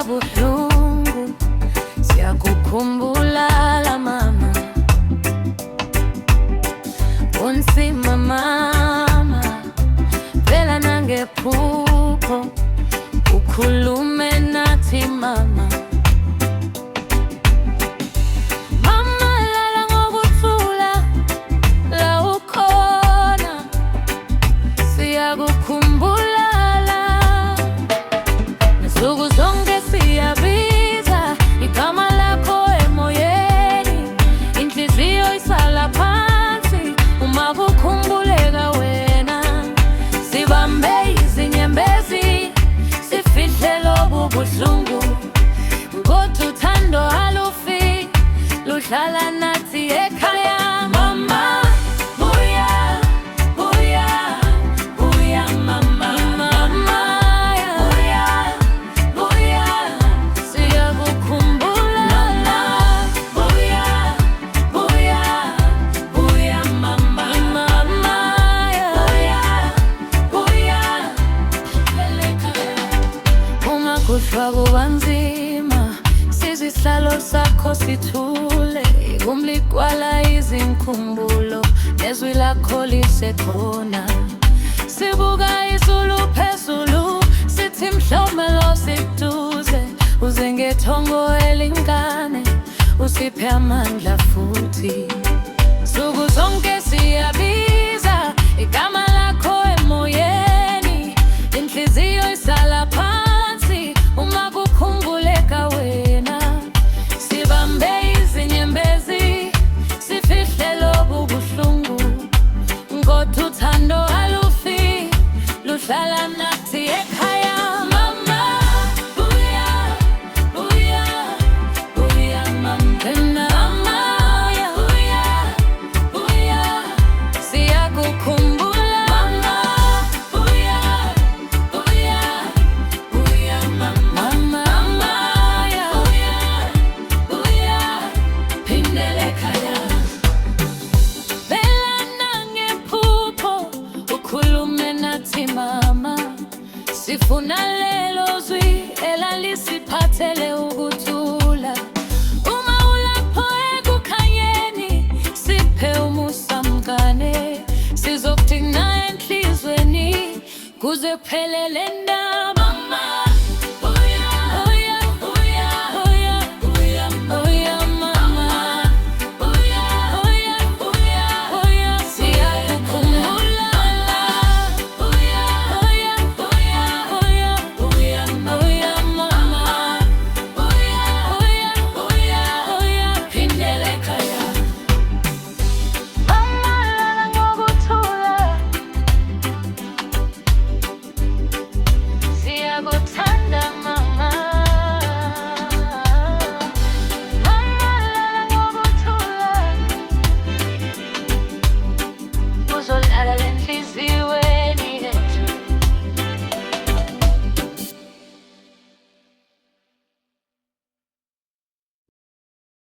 buhlungu, siyakukhumbula la mama. Unzima mama, phela nangephupho ukhulume nathi mama. Nsuku zonke siyabiza igama lakho emoyeni, inhliziyo isala phansi uma kukhumbuleka wena. Sibambe izinyembezi sifihle lobu buhlungu, kodwa uthando alufi luhlala nathi ekhaya. Mama buya, buya, buya mama. Kushwa kubanzima, sizihlalo sakho sithule, kumligwala izinkumbulo, nezwi lakho lisekhona. Sibuka izulu phezulu, sithi mhlomelo siduze, uze ngethongo elincane, usiphe amandla futhi. Nsuku zonke siyabiza igama lakho emoyeni, inhliziyo isala phansi uma kukhumbuleka wena. Sibambe izinyembezi sifihle lobu buhlungu, kodwa uthando alufi luhlala nathi ekhaya. Mama buya, buya, buya mama. Mama buya, buya, siyakukhumbula. Mama, sifuna lelo zwi elalisiphathele ukuthula. Uma ulapho ekukhanyeni, siphe umusa mngane, sizokudinga enhlizweni kuze kuphelele indaba.